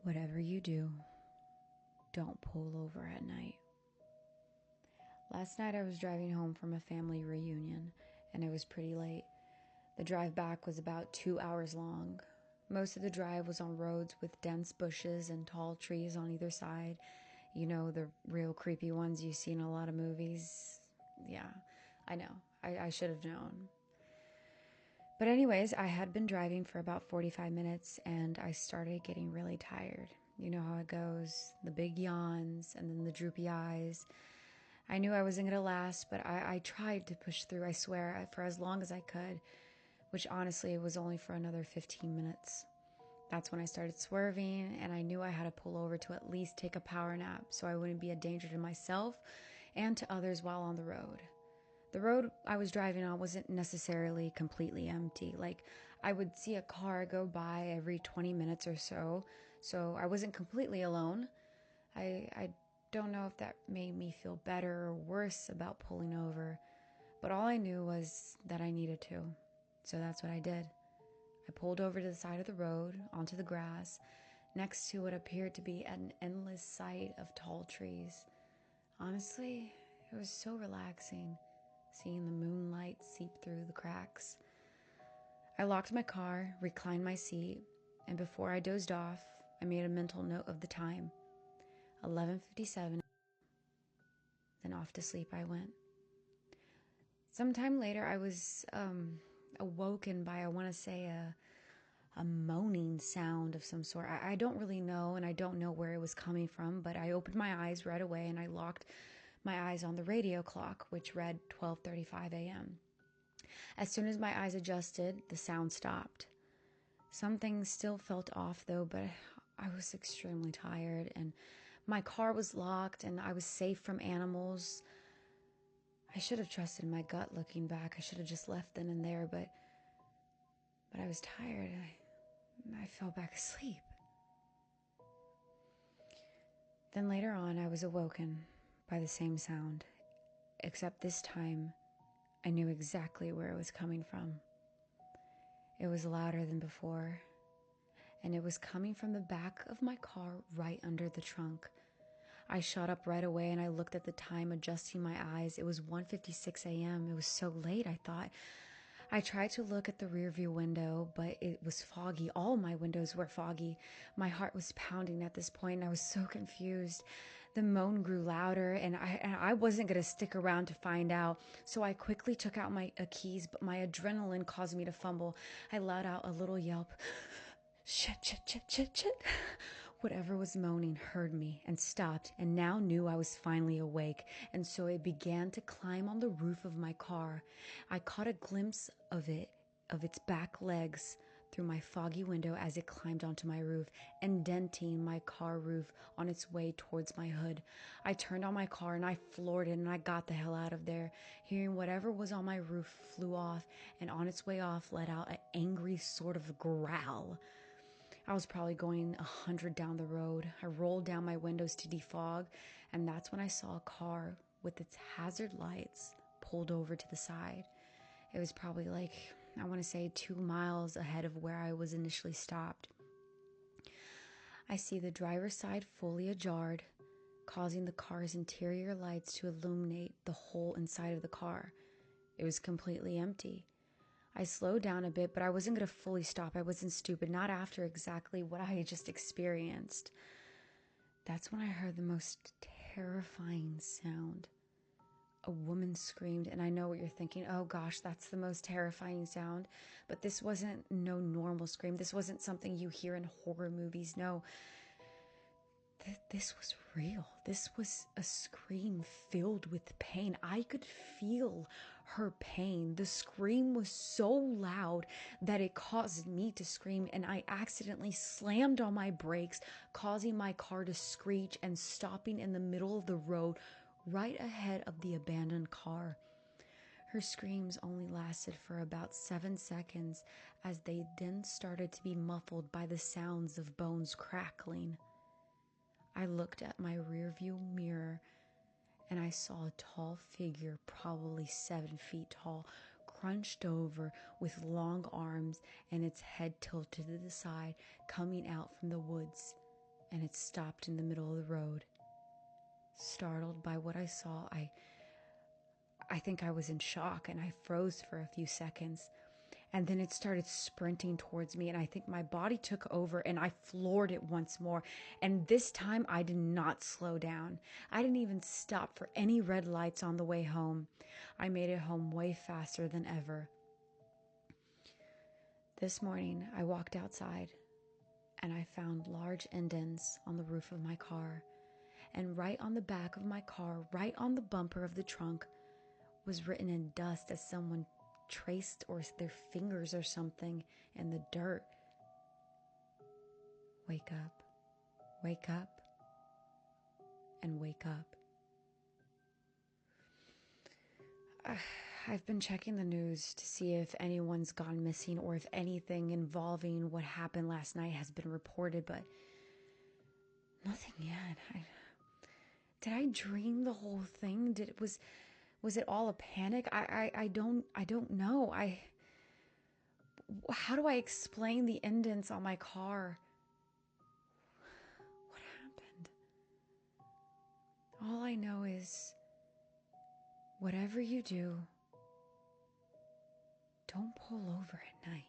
Whatever you do, don't pull over at night. Last night I was driving home from a family reunion, and it was pretty late. The drive back was about 2 hours long. Most of the drive was on roads with dense bushes and tall trees on either side. You know, the real creepy ones you see in a lot of movies. Yeah, I know. I should have known. But anyways, I had been driving for about 45 minutes and I started getting really tired. You know how it goes. The big yawns and then the droopy eyes. I knew I wasn't going to last, but I tried to push through, I swear, for as long as I could, which honestly was only for another 15 minutes. That's when I started swerving, and I knew I had to pull over to at least take a power nap so I wouldn't be a danger to myself and to others while on the road. The road I was driving on wasn't necessarily completely empty. Like, I would see a car go by every 20 minutes or so I wasn't completely alone. I don't know if that made me feel better or worse about pulling over, but all I knew was that I needed to. So that's what I did. I pulled over to the side of the road, onto the grass, next to what appeared to be an endless sight of tall trees. Honestly, it was so relaxing, seeing the moonlight seep through the cracks. I locked my car, reclined my seat, and before I dozed off, I made a mental note of the time. 11:57. Then off to sleep I went. Sometime later, I was awoken by, I want to say, a moaning sound of some sort. I don't really know, and I don't know where it was coming from, but I opened my eyes right away, and I locked my eyes on the radio clock, which read 12:35 a.m. As soon as my eyes adjusted, the sound stopped. Something still felt off, though, but I was extremely tired, and my car was locked, and I was safe from animals. I should have trusted my gut looking back. I should have just left then and there, but I was tired. I fell back asleep. Then later on, I was awoken by the same sound, except this time, I knew exactly where it was coming from. It was louder than before, and it was coming from the back of my car right under the trunk. I shot up right away and I looked at the time, adjusting my eyes. It was 1:56 a.m. It was so late, I thought. I tried to look at the rearview window, but it was foggy. All my windows were foggy. My heart was pounding at this point, and I was so confused. The moan grew louder, and I wasn't going to stick around to find out. So I quickly took out my keys, but my adrenaline caused me to fumble. I let out a little yelp. Shit, shit, shit, shit, shit. Whatever was moaning heard me and stopped, and now knew I was finally awake, and so it began to climb on the roof of my car. I caught a glimpse of its back legs through my foggy window as it climbed onto my roof, indenting my car roof on its way towards my hood. I turned on my car and I floored it, and I got the hell out of there, hearing whatever was on my roof flew off, and on its way off let out an angry sort of growl. I was probably going 100 down the road. I rolled down my windows to defog, and that's when I saw a car with its hazard lights pulled over to the side. It was probably like, I want to say 2 miles ahead of where I was initially stopped. I see the driver's side fully ajar, causing the car's interior lights to illuminate the whole inside of the car. It was completely empty. I slowed down a bit, but I wasn't going to fully stop. I wasn't stupid, not after exactly what I had just experienced. That's when I heard the most terrifying sound. A woman screamed, and I know what you're thinking. Oh gosh, that's the most terrifying sound. But this wasn't no normal scream. This wasn't something you hear in horror movies. No, this was real. This was a scream filled with pain. I could feel her pain. The scream was so loud that it caused me to scream, and I accidentally slammed on my brakes, causing my car to screech and stopping in the middle of the road right ahead of the abandoned car. Her screams only lasted for about 7 seconds, as they then started to be muffled by the sounds of bones crackling. I looked at my rearview mirror and I saw a tall figure, probably 7 feet tall, crunched over with long arms and its head tilted to the side, coming out from the woods. and it stopped in the middle of the road. Startled by what I saw, I think I was in shock, and I froze for a few seconds. And then it started sprinting towards me, and I think my body took over, and I floored it once more. And this time I did not slow down. I didn't even stop for any red lights on the way home. I made it home way faster than ever. This morning I walked outside, and I found large indents on the roof of my car. And right on the back of my car, right on the bumper of the trunk, was written in dust as someone traced or their fingers or something in the dirt. Wake up, and wake up. I've been checking the news to see if anyone's gone missing or if anything involving what happened last night has been reported, but nothing yet. Did I dream the whole thing? Was it all a panic? I don't know. How do I explain the indents on my car? What happened? All I know is, whatever you do, don't pull over at night.